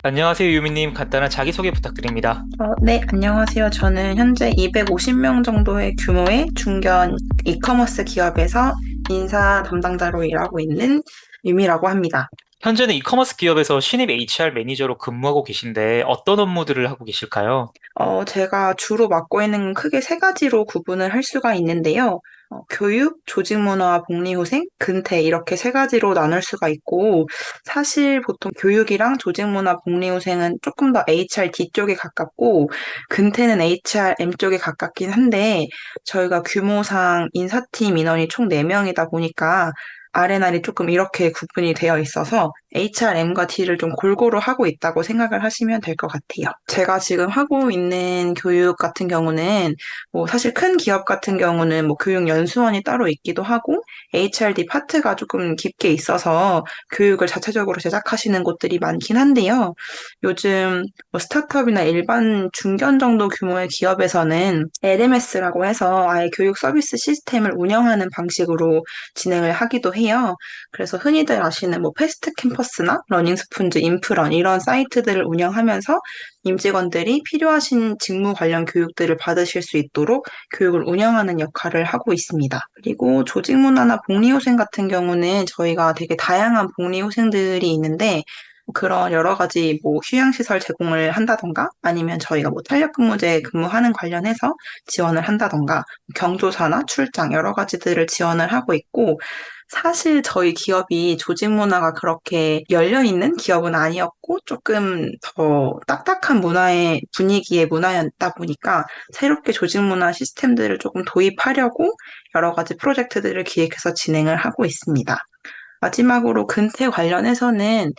안녕하세요, 유미님. 간단한 자기소개 부탁드립니다. 네, 안녕하세요. 저는 현재 250명 정도의 규모의 중견 이커머스 기업에서 인사 담당자로 일하고 있는 유미라고 합니다. 현재는 이커머스 기업에서 신입 HR 매니저로 근무하고 계신데 어떤 업무들을 하고 계실까요? 제가 주로 맡고 있는 건 크게 세 가지로 구분을 할 수가 있는데요. 교육, 조직문화와 복리후생, 근태 이렇게 세 가지로 나눌 수가 있고 사실 보통 교육이랑 조직문화, 복리후생은 조금 더 HRD 쪽에 가깝고 근태는 HRM 쪽에 가깝긴 한데 저희가 규모상 인사팀 인원이 총 4명이다 보니까 R&R이 조금 이렇게 구분이 되어 있어서 HRM과 D를 좀 골고루 하고 있다고 생각을 하시면 될 것 같아요. 제가 지금 하고 있는 교육 같은 경우는 뭐 사실 큰 기업 같은 경우는 뭐 교육 연수원이 따로 있기도 하고 HRD 파트가 조금 깊게 있어서 교육을 자체적으로 제작하시는 곳들이 많긴 한데요. 요즘 뭐 스타트업이나 일반 중견 정도 규모의 기업에서는 LMS라고 해서 아예 교육 서비스 시스템을 운영하는 방식으로 진행을 하기도 해요. 그래서 흔히들 아시는 뭐 패스트 캠퍼스나 러닝 스푼즈, 인프런 이런 사이트들을 운영하면서 임직원들이 필요하신 직무 관련 교육들을 받으실 수 있도록 교육을 운영하는 역할을 하고 있습니다. 그리고 조직 문화나 복리후생 같은 경우는 저희가 되게 다양한 복리후생들이 있는데 그런 여러 가지 뭐 휴양시설 제공을 한다던가 아니면 저희가 뭐 탄력근무제 근무하는 관련해서 지원을 한다던가 경조사나 출장 여러 가지들을 지원을 하고 있고 사실 저희 기업이 조직 문화가 그렇게 열려있는 기업은 아니었고 조금 더 딱딱한 문화의 분위기의 문화였다 보니까 새롭게 조직 문화 시스템들을 조금 도입하려고 여러 가지 프로젝트들을 기획해서 진행을 하고 있습니다. 마지막으로 근태 관련해서는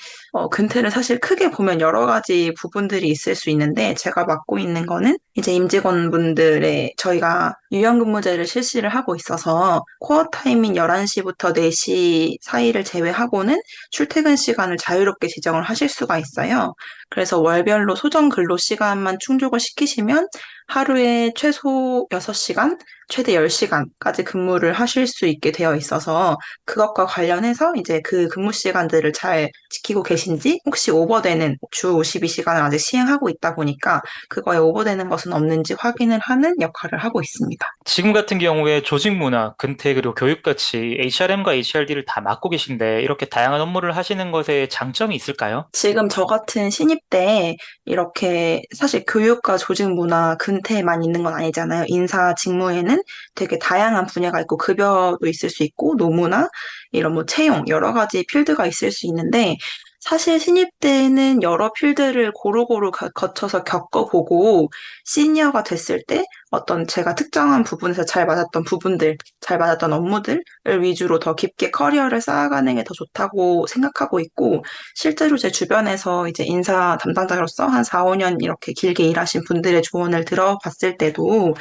근태를 사실 크게 보면 여러 가지 부분들이 있을 수 있는데 제가 맡고 있는 거는 이제 임직원분들의 저희가 유연근무제를 실시를 하고 있어서 코어 타임인 11시부터 4시 사이를 제외하고는 출퇴근 시간을 자유롭게 지정을 하실 수가 있어요. 그래서 월별로 소정 근로 시간만 충족을 시키시면 하루에 최소 6시간, 최대 10시간까지 근무를 하실 수 있게 되어 있어서 그것과 관련해서 이제 그 근무 시간들을 잘 지키고 계신지 혹시 오버되는 주 52시간을 아직 시행하고 있다 보니까 그거에 오버되는 것은 없는지 확인을 하는 역할을 하고 있습니다. 지금 같은 경우에 조직 문화, 근태, 그리고 교육같이 HRM과 HRD를 다 맡고 계신데 이렇게 다양한 업무를 하시는 것에 장점이 있을까요? 지금 저 같은 신입 때 이렇게 사실 교육과 조직 문화 근태만 있는 건 아니잖아요. 인사 직무에는 되게 다양한 분야가 있고 급여도 있을 수 있고 노무나 이런 뭐 채용 여러 가지 필드가 있을 수 있는데 사실 신입 때는 여러 필드를 고루고루 거쳐서 겪어보고 시니어가 됐을 때 어떤 제가 특정한 부분에서 잘 맞았던 부분들, 잘 맞았던 업무들을 위주로 더 깊게 커리어를 쌓아가는 게 더 좋다고 생각하고 있고 실제로 제 주변에서 이제 인사 담당자로서 한 4, 5년 이렇게 길게 일하신 분들의 조언을 들어봤을 때도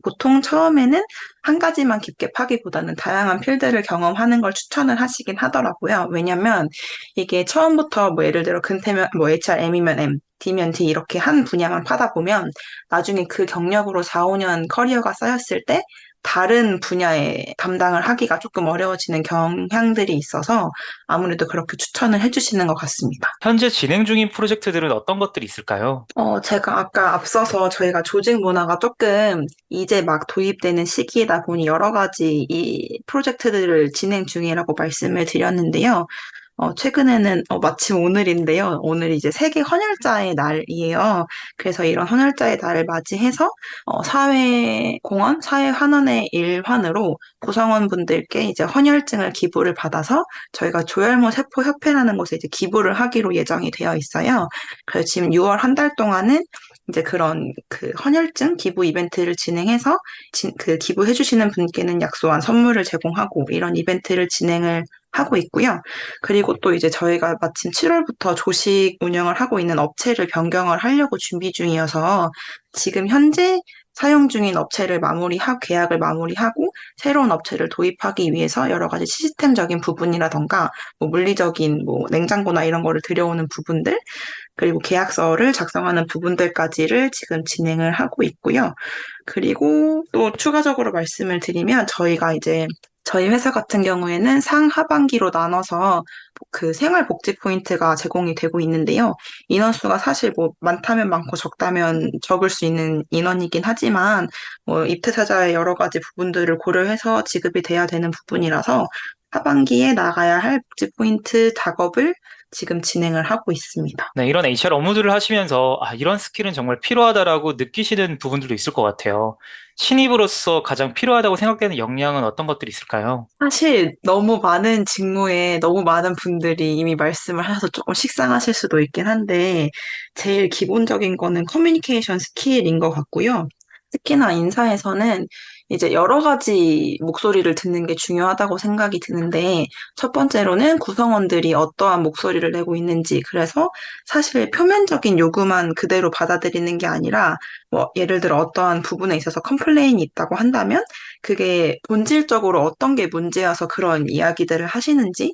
보통 처음에는 한 가지만 깊게 파기보다는 다양한 필드를 경험하는 걸 추천을 하시긴 하더라고요. 왜냐면 이게 처음부터 뭐 예를 들어 근태면 뭐 HRM이면 M, D면 D 이렇게 한 분야만 파다 보면 나중에 그 경력으로 4, 5년 커리어가 쌓였을 때 다른 분야에 담당을 하기가 조금 어려워지는 경향들이 있어서 아무래도 그렇게 추천을 해주시는 것 같습니다. 현재 진행 중인 프로젝트들은 어떤 것들이 있을까요? 제가 아까 앞서서 저희가 조직 문화가 조금 이제 막 도입되는 시기이다 보니 여러 가지 이 프로젝트들을 진행 중이라고 말씀을 드렸는데요. 최근에는 마침 오늘인데요. 오늘 이제 세계 헌혈자의 날이에요. 그래서 이런 헌혈자의 날을 맞이해서 사회공헌, 사회환원의 일환으로 구성원분들께 이제 헌혈증을 기부를 받아서 저희가 조혈모 세포협회라는 곳에 이제 기부를 하기로 예정이 되어 있어요. 그래서 지금 6월 한 달 동안은 이제 그런 그 헌혈증 기부 이벤트를 진행해서 그 기부해주시는 분께는 약소한 선물을 제공하고 이런 이벤트를 진행을 하고 있고요. 그리고 또 이제 저희가 마침 7월부터 조식 운영을 하고 있는 업체를 변경을 하려고 준비 중이어서 지금 현재 사용 중인 업체를 계약을 마무리하고 새로운 업체를 도입하기 위해서 여러 가지 시스템적인 부분이라던가 뭐 물리적인 뭐 냉장고나 이런 거를 들여오는 부분들 그리고 계약서를 작성하는 부분들까지를 지금 진행을 하고 있고요. 그리고 또 추가적으로 말씀을 드리면 저희가 이제 저희 회사 같은 경우에는 상하반기로 나눠서 그 생활복지 포인트가 제공이 되고 있는데요. 인원수가 사실 뭐 많다면 많고 적다면 적을 수 있는 인원이긴 하지만 뭐 입퇴사자의 여러 가지 부분들을 고려해서 지급이 돼야 되는 부분이라서 하반기에 나가야 할 복지 포인트 작업을 지금 진행을 하고 있습니다. 네, 이런 HR 업무들을 하시면서 이런 스킬은 정말 필요하다라고 느끼시는 부분들도 있을 것 같아요. 신입으로서 가장 필요하다고 생각되는 역량은 어떤 것들이 있을까요? 사실 너무 많은 직무에 너무 많은 분들이 이미 말씀을 하셔서 조금 식상하실 수도 있긴 한데, 제일 기본적인 거는 커뮤니케이션 스킬인 것 같고요. 특히나 인사에서는 이제 여러 가지 목소리를 듣는 게 중요하다고 생각이 드는데, 첫 번째로는 구성원들이 어떠한 목소리를 내고 있는지, 그래서 사실 표면적인 요구만 그대로 받아들이는 게 아니라, 뭐, 예를 들어 어떠한 부분에 있어서 컴플레인이 있다고 한다면, 그게 본질적으로 어떤 게 문제여서 그런 이야기들을 하시는지에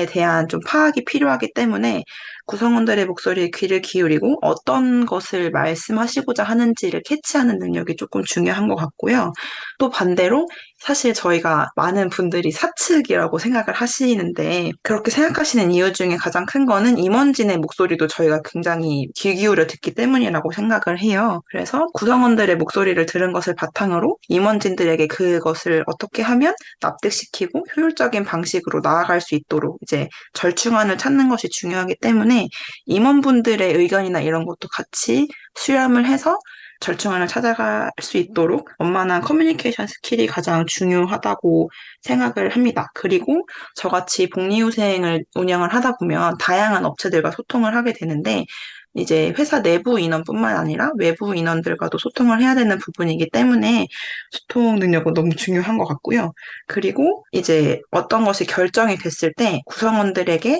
대한 좀 파악이 필요하기 때문에 구성원들의 목소리에 귀를 기울이고 어떤 것을 말씀하시고자 하는지를 캐치하는 능력이 조금 중요한 것 같고요. 또 반대로 사실 저희가 많은 분들이 사측이라고 생각을 하시는데 그렇게 생각하시는 이유 중에 가장 큰 거는 임원진의 목소리도 저희가 굉장히 귀 기울여 듣기 때문이라고 생각을 해요. 그래서 구성원들의 목소리를 들은 것을 바탕으로 임원진들에게 그것을 어떻게 하면 납득시키고 효율적인 방식으로 나아갈 수 있도록 이제 절충안을 찾는 것이 중요하기 때문에 임원분들의 의견이나 이런 것도 같이 수렴을 해서 절충안을 찾아갈 수 있도록 원만한 커뮤니케이션 스킬이 가장 중요하다고 생각을 합니다. 그리고 저같이 복리후생을 운영을 하다 보면 다양한 업체들과 소통을 하게 되는데 이제 회사 내부 인원뿐만 아니라 외부 인원들과도 소통을 해야 되는 부분이기 때문에 소통 능력은 너무 중요한 것 같고요. 그리고 이제 어떤 것이 결정이 됐을 때 구성원들에게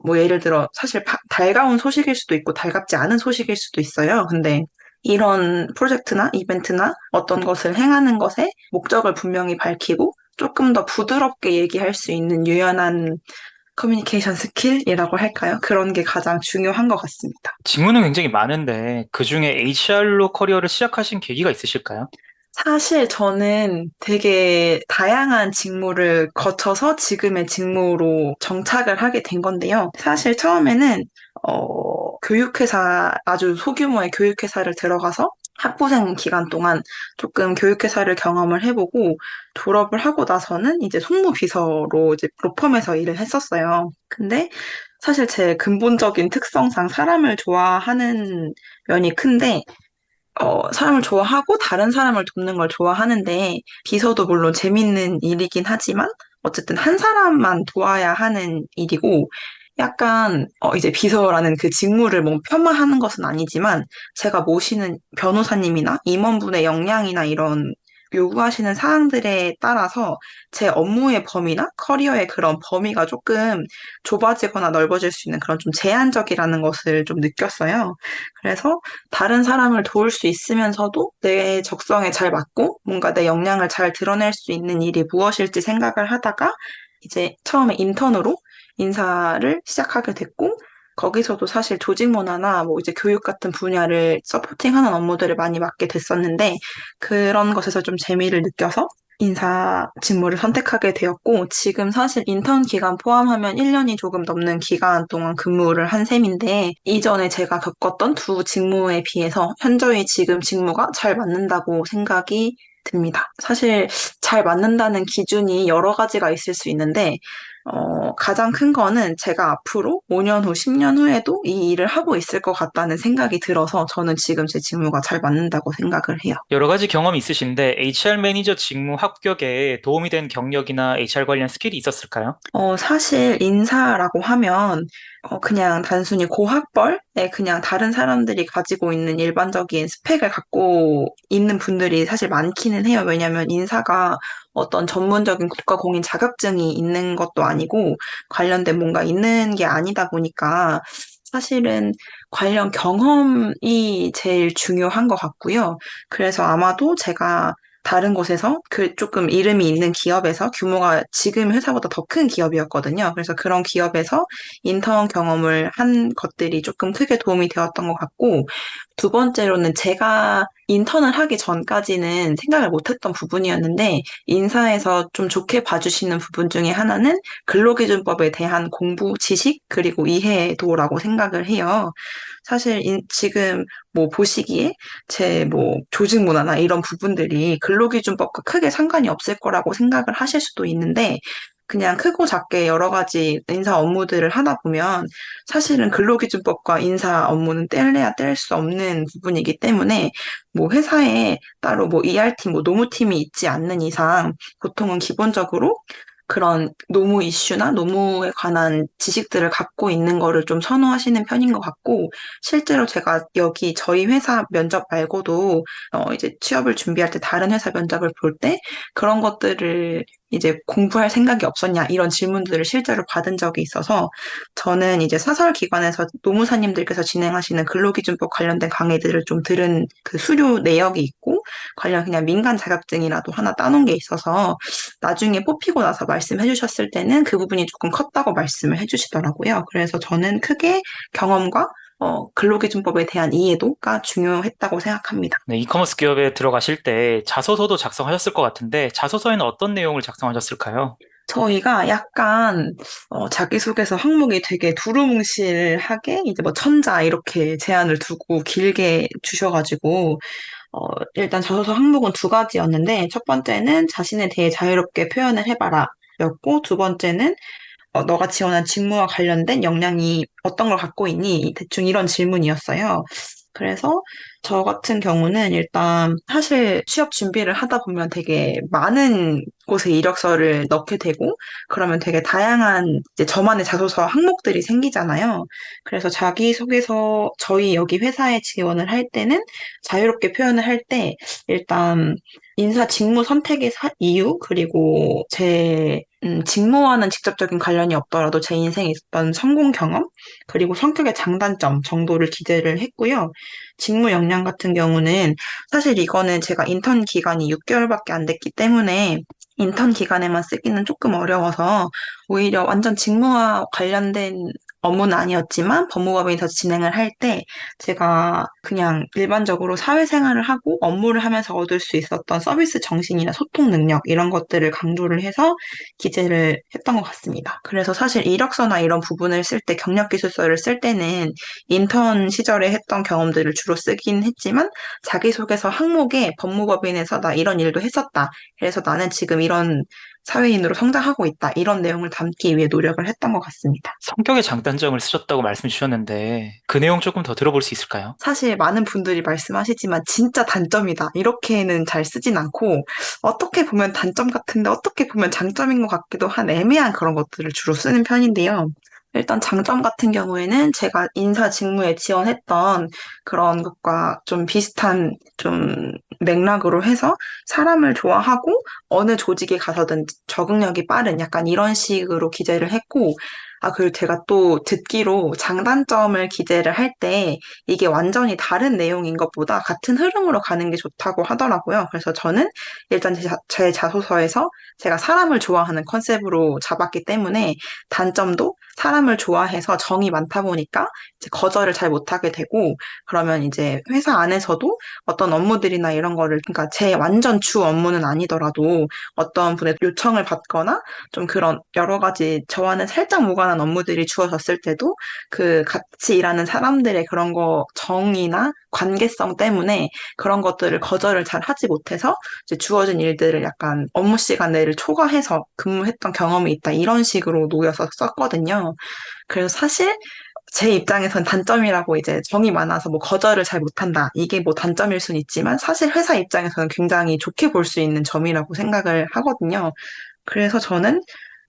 뭐 예를 들어 사실 달가운 소식일 수도 있고 달갑지 않은 소식일 수도 있어요. 근데 이런 프로젝트나 이벤트나 어떤 것을 행하는 것에 목적을 분명히 밝히고 조금 더 부드럽게 얘기할 수 있는 유연한 커뮤니케이션 스킬이라고 할까요? 그런 게 가장 중요한 것 같습니다. 직무는 굉장히 많은데 그중에 HR로 커리어를 시작하신 계기가 있으실까요? 사실 저는 되게 다양한 직무를 거쳐서 지금의 직무로 정착을 하게 된 건데요. 사실 처음에는 교육회사, 아주 소규모의 교육회사를 들어가서 학부생 기간 동안 조금 교육회사를 경험을 해보고 졸업을 하고 나서는 이제 송무비서로 이제 로펌에서 일을 했었어요. 근데 사실 제 근본적인 특성상 사람을 좋아하는 면이 큰데 사람을 좋아하고 다른 사람을 돕는 걸 좋아하는데, 비서도 물론 재밌는 일이긴 하지만, 어쨌든 한 사람만 도와야 하는 일이고, 약간, 이제 비서라는 그 직무를 뭐 폄하하는 것은 아니지만, 제가 모시는 변호사님이나 임원분의 역량이나 이런 요구하시는 사항들에 따라서 제 업무의 범위나 커리어의 그런 범위가 조금 좁아지거나 넓어질 수 있는 그런 좀 제한적이라는 것을 좀 느꼈어요. 그래서 다른 사람을 도울 수 있으면서도 내 적성에 잘 맞고 뭔가 내 역량을 잘 드러낼 수 있는 일이 무엇일지 생각을 하다가 이제 처음에 인턴으로 인사를 시작하게 됐고 거기서도 사실 조직 문화나 뭐 이제 교육 같은 분야를 서포팅하는 업무들을 많이 맡게 됐었는데 그런 것에서 좀 재미를 느껴서 인사 직무를 선택하게 되었고, 지금 사실 인턴 기간 포함하면 1년이 조금 넘는 기간 동안 근무를 한 셈인데, 이전에 제가 겪었던 두 직무에 비해서 현저히 지금 직무가 잘 맞는다고 생각이 듭니다. 사실 잘 맞는다는 기준이 여러 가지가 있을 수 있는데, 가장 큰 거는 제가 앞으로 5년 후, 10년 후에도 이 일을 하고 있을 것 같다는 생각이 들어서 저는 지금 제 직무가 잘 맞는다고 생각을 해요. 여러 가지 경험이 있으신데 HR 매니저 직무 합격에 도움이 된 경력이나 HR 관련 스킬이 있었을까요? 사실 인사라고 하면 그냥 단순히 고학벌에 그냥 다른 사람들이 가지고 있는 일반적인 스펙을 갖고 있는 분들이 사실 많기는 해요. 왜냐하면 인사가 어떤 전문적인 국가공인 자격증이 있는 것도 아니고 관련된 뭔가 있는 게 아니다 보니까 사실은 관련 경험이 제일 중요한 것 같고요. 그래서 아마도 제가 다른 곳에서 그 조금 이름이 있는 기업에서 규모가 지금 회사보다 더 큰 기업이었거든요. 그래서 그런 기업에서 인턴 경험을 한 것들이 조금 크게 도움이 되었던 것 같고, 두 번째로는 제가 인턴을 하기 전까지는 생각을 못했던 부분이었는데, 인사에서 좀 좋게 봐주시는 부분 중에 하나는 근로기준법에 대한 공부, 지식, 그리고 이해도라고 생각을 해요. 사실 지금 뭐 보시기에 제 뭐 조직 문화나 이런 부분들이 근로기준법과 크게 상관이 없을 거라고 생각을 하실 수도 있는데, 그냥 크고 작게 여러 가지 인사 업무들을 하다 보면 사실은 근로기준법과 인사 업무는 뗄래야 뗄 수 없는 부분이기 때문에, 뭐 회사에 따로 뭐 ER팀, 뭐 노무팀이 있지 않는 이상 보통은 기본적으로 그런 노무 이슈나 노무에 관한 지식들을 갖고 있는 거를 좀 선호하시는 편인 것 같고, 실제로 제가 여기 저희 회사 면접 말고도 이제 취업을 준비할 때 다른 회사 면접을 볼 때 그런 것들을 이제 공부할 생각이 없었냐 이런 질문들을 실제로 받은 적이 있어서, 저는 이제 사설기관에서 노무사님들께서 진행하시는 근로기준법 관련된 강의들을 좀 들은 그 수료 내역이 있고, 관련 그냥 민간 자격증이라도 하나 따놓은 게 있어서 나중에 뽑히고 나서 말씀해 주셨을 때는 그 부분이 조금 컸다고 말씀을 해 주시더라고요. 그래서 저는 크게 경험과 근로기준법에 대한 이해도가 중요했다고 생각합니다. 네, 이커머스 기업에 들어가실 때 자소서도 작성하셨을 것 같은데 자소서에는 어떤 내용을 작성하셨을까요? 저희가 약간 자기소개서 항목이 되게 두루뭉실하게 이제 뭐 천자 이렇게 제한을 두고 길게 주셔가지고, 일단 자소서 항목은 두 가지였는데, 첫 번째는 자신에 대해 자유롭게 표현을 해봐라 였고, 두 번째는 너가 지원한 직무와 관련된 역량이 어떤 걸 갖고 있니? 대충 이런 질문이었어요. 그래서 저 같은 경우는 일단 사실 취업 준비를 하다 보면 되게 많은 곳에 이력서를 넣게 되고, 그러면 되게 다양한 이제 저만의 자소서 항목들이 생기잖아요. 그래서 자기소개서 저희 여기 회사에 지원을 할 때는 자유롭게 표현을 할 때 일단 인사 직무 선택의 이유, 그리고 제 직무와는 직접적인 관련이 없더라도 제 인생에 있었던 성공 경험, 그리고 성격의 장단점 정도를 기재를 했고요. 직무 역량 같은 경우는 사실 이거는 제가 인턴 기간이 6개월밖에 안 됐기 때문에 인턴 기간에만 쓰기는 조금 어려워서 오히려 완전 직무와 관련된 업무는 아니었지만 법무법인에서 진행을 할 때 제가 그냥 일반적으로 사회생활을 하고 업무를 하면서 얻을 수 있었던 서비스 정신이나 소통 능력 이런 것들을 강조를 해서 기재를 했던 것 같습니다. 그래서 사실 이력서나 이런 부분을 쓸 때, 경력기술서를 쓸 때는 인턴 시절에 했던 경험들을 주로 쓰긴 했지만, 자기소개서 항목에 법무법인에서 나 이런 일도 했었다, 그래서 나는 지금 이런 사회인으로 성장하고 있다, 이런 내용을 담기 위해 노력을 했던 것 같습니다. 성격의 장단점을 쓰셨다고 말씀 주셨는데 그 내용 조금 더 들어볼 수 있을까요? 사실 많은 분들이 말씀하시지만 진짜 단점이다, 이렇게는 잘 쓰진 않고, 어떻게 보면 단점 같은데 어떻게 보면 장점인 것 같기도 한 애매한 그런 것들을 주로 쓰는 편인데요. 일단 장점 같은 경우에는 제가 인사 직무에 지원했던 그런 것과 좀 비슷한 좀 맥락으로 해서 사람을 좋아하고 어느 조직에 가서든 적응력이 빠른, 약간 이런 식으로 기재를 했고, 그리고 제가 또 듣기로 장단점을 기재를 할 때 이게 완전히 다른 내용인 것보다 같은 흐름으로 가는 게 좋다고 하더라고요. 그래서 저는 일단 제 자소서에서 제가 사람을 좋아하는 컨셉으로 잡았기 때문에, 단점도 사람을 좋아해서 정이 많다 보니까 이제 거절을 잘 못하게 되고, 그러면 이제 회사 안에서도 어떤 업무들이나 이런 거를, 그러니까 제 완전 주 업무는 아니더라도 어떤 분의 요청을 받거나 좀 그런 여러 가지 저와는 살짝 무관한 업무들이 주어졌을 때도 그 같이 일하는 사람들의 그런 거 정의나 관계성 때문에 그런 것들을 거절을 잘 하지 못해서 이제 주어진 일들을 약간 업무 시간 내를 초과해서 근무했던 경험이 있다, 이런 식으로 놓여서 썼거든요. 그래서 사실 제 입장에선 단점이라고, 이제 정이 많아서 뭐 거절을 잘 못한다, 이게 뭐 단점일 수는 있지만 사실 회사 입장에서는 굉장히 좋게 볼 수 있는 점이라고 생각을 하거든요. 그래서 저는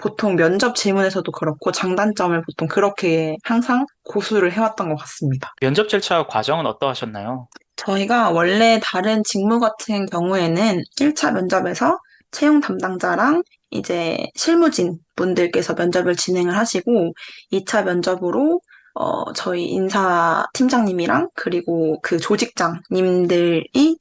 보통 면접 질문에서도 그렇고 장단점을 보통 그렇게 항상 고수를 해왔던 것 같습니다. 면접 절차 과정은 어떠하셨나요? 저희가 원래 다른 직무 같은 경우에는 1차 면접에서 채용 담당자랑 이제 실무진 분들께서 면접을 진행을 하시고, 2차 면접으로 저희 인사 팀장님이랑 그리고 그 조직장님들이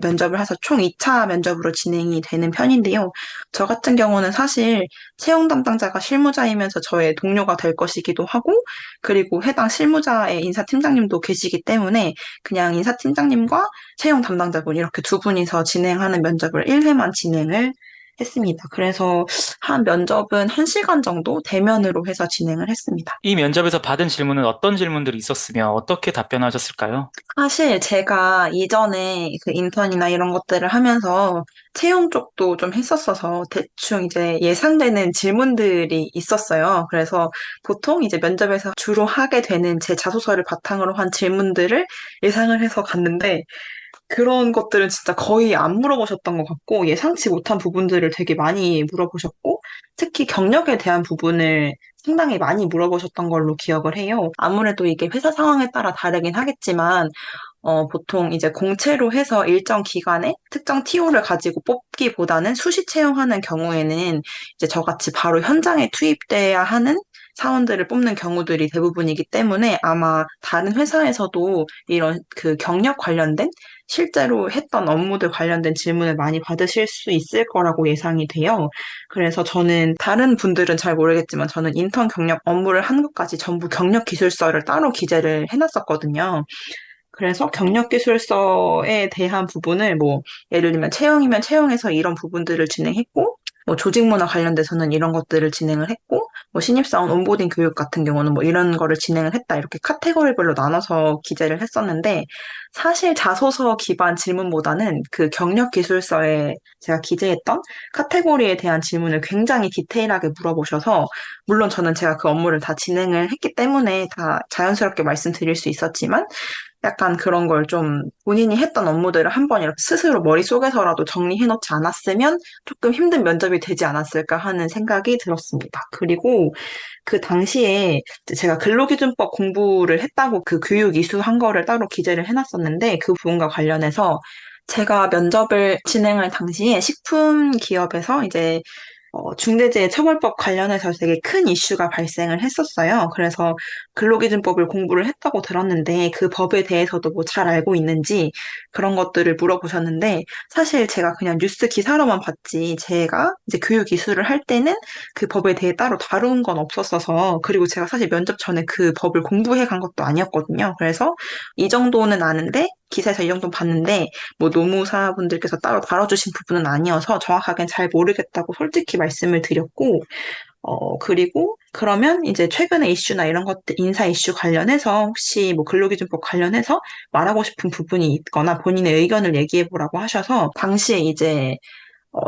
면접을 해서 총 2차 면접으로 진행이 되는 편인데요. 저 같은 경우는 사실 채용 담당자가 실무자이면서 저의 동료가 될 것이기도 하고, 그리고 해당 실무자의 인사 팀장님도 계시기 때문에 그냥 인사 팀장님과 채용 담당자분 이렇게 두 분이서 진행하는 면접을 1회만 진행을 했습니다. 그래서 한 면접은 1시간 정도 대면으로 해서 진행을 했습니다. 이 면접에서 받은 질문은 어떤 질문들이 있었으며 어떻게 답변하셨을까요? 사실 제가 이전에 그 인턴이나 이런 것들을 하면서 채용 쪽도 좀 했었어서 대충 이제 예상되는 질문들이 있었어요. 그래서 보통 이제 면접에서 주로 하게 되는 제 자소서를 바탕으로 한 질문들을 예상을 해서 갔는데 그런 것들은 진짜 거의 안 물어보셨던 것 같고 예상치 못한 부분들을 되게 많이 물어보셨고 특히 경력에 대한 부분을 상당히 많이 물어보셨던 걸로 기억을 해요. 아무래도 이게 회사 상황에 따라 다르긴 하겠지만 보통 이제 공채로 해서 일정 기간에 특정 TO를 가지고 뽑기보다는 수시 채용하는 경우에는 이제 저같이 바로 현장에 투입돼야 하는 사원들을 뽑는 경우들이 대부분이기 때문에 아마 다른 회사에서도 이런 그 경력 관련된 실제로 했던 업무들 관련된 질문을 많이 받으실 수 있을 거라고 예상이 돼요. 그래서 저는 다른 분들은 잘 모르겠지만 저는 인턴 경력 업무를 한 것까지 전부 경력 기술서를 따로 기재를 해놨었거든요. 그래서 경력기술서에 대한 부분을 뭐 예를 들면 채용이면 채용에서 이런 부분들을 진행했고 뭐 조직문화 관련돼서는 이런 것들을 진행을 했고 뭐 신입사원 온보딩 교육 같은 경우는 뭐 이런 거를 진행을 했다 이렇게 카테고리별로 나눠서 기재를 했었는데 사실 자소서 기반 질문보다는 그 경력기술서에 제가 기재했던 카테고리에 대한 질문을 굉장히 디테일하게 물어보셔서 물론 저는 제가 그 업무를 다 진행을 했기 때문에 다 자연스럽게 말씀드릴 수 있었지만 약간 그런 걸 좀 본인이 했던 업무들을 한번 이렇게 스스로 머릿속에서라도 정리해 놓지 않았으면 조금 힘든 면접이 되지 않았을까 하는 생각이 들었습니다. 그리고 그 당시에 이제 제가 근로기준법 공부를 했다고 그 교육 이수한 거를 따로 기재를 해놨었는데 그 부분과 관련해서 제가 면접을 진행할 당시에 식품 기업에서 이제 중대재해처벌법 관련해서 되게 큰 이슈가 발생을 했었어요. 그래서 근로기준법을 공부를 했다고 들었는데 그 법에 대해서도 뭐 잘 알고 있는지 그런 것들을 물어보셨는데 사실 제가 그냥 뉴스 기사로만 봤지 제가 이제 교육 이수를 할 때는 그 법에 대해 따로 다룬 건 없었어서 그리고 제가 사실 면접 전에 그 법을 공부해 간 것도 아니었거든요. 그래서 이 정도는 아는데 기사에서 이 정도 봤는데 뭐 노무사분들께서 따로 다뤄주신 부분은 아니어서 정확하게는 잘 모르겠다고 솔직히 말씀을 드렸고, 그리고 그러면 이제 최근에 이슈나 이런 것들, 인사 이슈 관련해서 혹시 뭐 근로기준법 관련해서 말하고 싶은 부분이 있거나 본인의 의견을 얘기해 보라고 하셔서 당시에 이제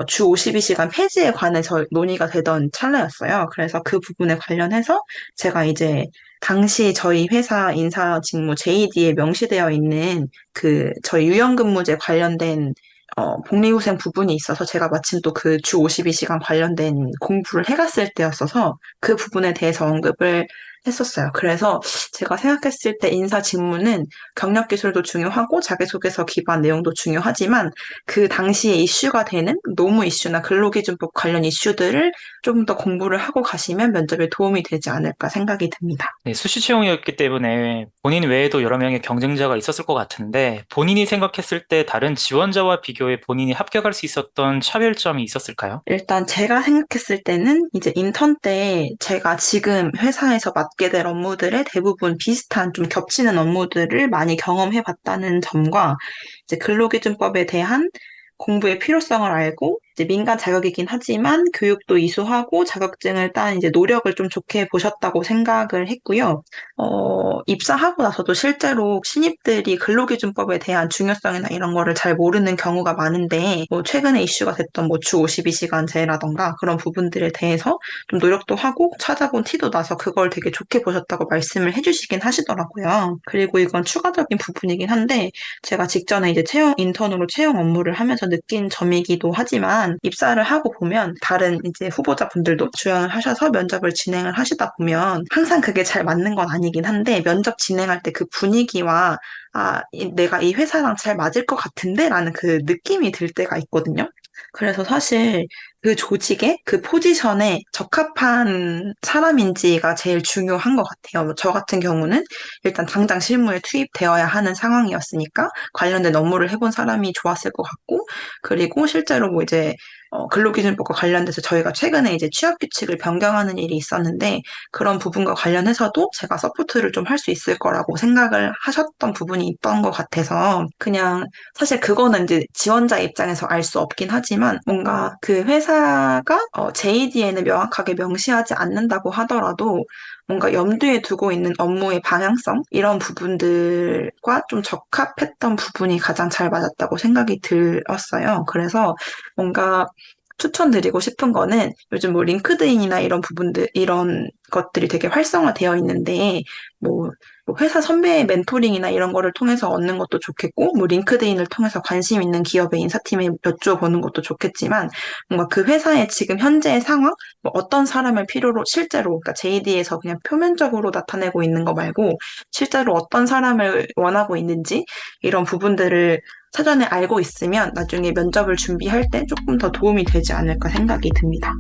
주 52시간 폐지에 관해서 논의가 되던 찰나였어요. 그래서 그 부분에 관련해서 제가 이제 당시 저희 회사 인사 직무 JD에 명시되어 있는 그 저희 유연근무제 관련된 복리후생 부분이 있어서 제가 마침 또 그 주 52시간 관련된 공부를 해갔을 때였어서 그 부분에 대해서 언급을 했었어요. 그래서 제가 생각했을 때 인사 직무는 경력 기술도 중요하고 자기소개서 기반 내용도 중요하지만 그 당시에 이슈가 되는 노무 이슈나 근로기준법 관련 이슈들을 좀 더 공부를 하고 가시면 면접에 도움이 되지 않을까 생각이 듭니다. 네, 수시 채용이었기 때문에 본인 외에도 여러 명의 경쟁자가 있었을 것 같은데 본인이 생각했을 때 다른 지원자와 비교해 본인이 합격할 수 있었던 차별점이 있었을까요? 일단 제가 생각했을 때는 이제 인턴 때 제가 지금 회사에서 맡게 될 업무들의 대부분 비슷한 좀 겹치는 업무들을 많이 경험해 봤다는 점과 이제 근로기준법에 대한 공부의 필요성을 알고 이제 민간 자격이긴 하지만 교육도 이수하고 자격증을 딴 이제 노력을 좀 좋게 보셨다고 생각을 했고요. 입사하고 나서도 실제로 신입들이 근로기준법에 대한 중요성이나 이런 거를 잘 모르는 경우가 많은데, 뭐 최근에 이슈가 됐던 뭐 주 52시간제라던가 그런 부분들에 대해서 좀 노력도 하고 찾아본 티도 나서 그걸 되게 좋게 보셨다고 말씀을 해주시긴 하시더라고요. 그리고 이건 추가적인 부분이긴 한데, 제가 직전에 이제 인턴으로 채용 업무를 하면서 느낀 점이기도 하지만, 입사를 하고 보면 다른 이제 후보자분들도 주연을 하셔서 면접을 진행을 하시다 보면 항상 그게 잘 맞는 건 아니긴 한데 면접 진행할 때 그 분위기와 내가 이 회사랑 잘 맞을 것 같은데 라는 그 느낌이 들 때가 있거든요. 그래서 사실 그 조직에, 그 포지션에 적합한 사람인지가 제일 중요한 것 같아요. 뭐저 같은 경우는 일단 당장 실무에 투입되어야 하는 상황이었으니까 관련된 업무를 해본 사람이 좋았을 것 같고, 그리고 실제로 뭐 이제 근로기준법과 관련돼서 저희가 최근에 이제 취업 규칙을 변경하는 일이 있었는데 그런 부분과 관련해서도 제가 서포트를 좀 할 수 있을 거라고 생각을 하셨던 부분이 있던 것 같아서 그냥 사실 그거는 이제 지원자 입장에서 알 수 없긴 하지만 뭔가 그 회사가 JD에는 명확하게 명시하지 않는다고 하더라도 뭔가 염두에 두고 있는 업무의 방향성 이런 부분들과 좀 적합했던 부분이 가장 잘 맞았다고 생각이 들었어요. 그래서 뭔가 추천드리고 싶은 거는 요즘 뭐 링크드인이나 이런 부분들, 이런 것들이 되게 활성화되어 있는데, 뭐, 뭐 회사 선배의 멘토링이나 이런 거를 통해서 얻는 것도 좋겠고, 뭐 링크드인을 통해서 관심 있는 기업의 인사팀에 여쭤보는 것도 좋겠지만, 뭔가 그 회사의 지금 현재의 상황, 뭐 어떤 사람을 필요로 실제로, 그러니까 JD에서 그냥 표면적으로 나타내고 있는 거 말고, 실제로 어떤 사람을 원하고 있는지, 이런 부분들을 사전에 알고 있으면 나중에 면접을 준비할 때 조금 더 도움이 되지 않을까 생각이 듭니다.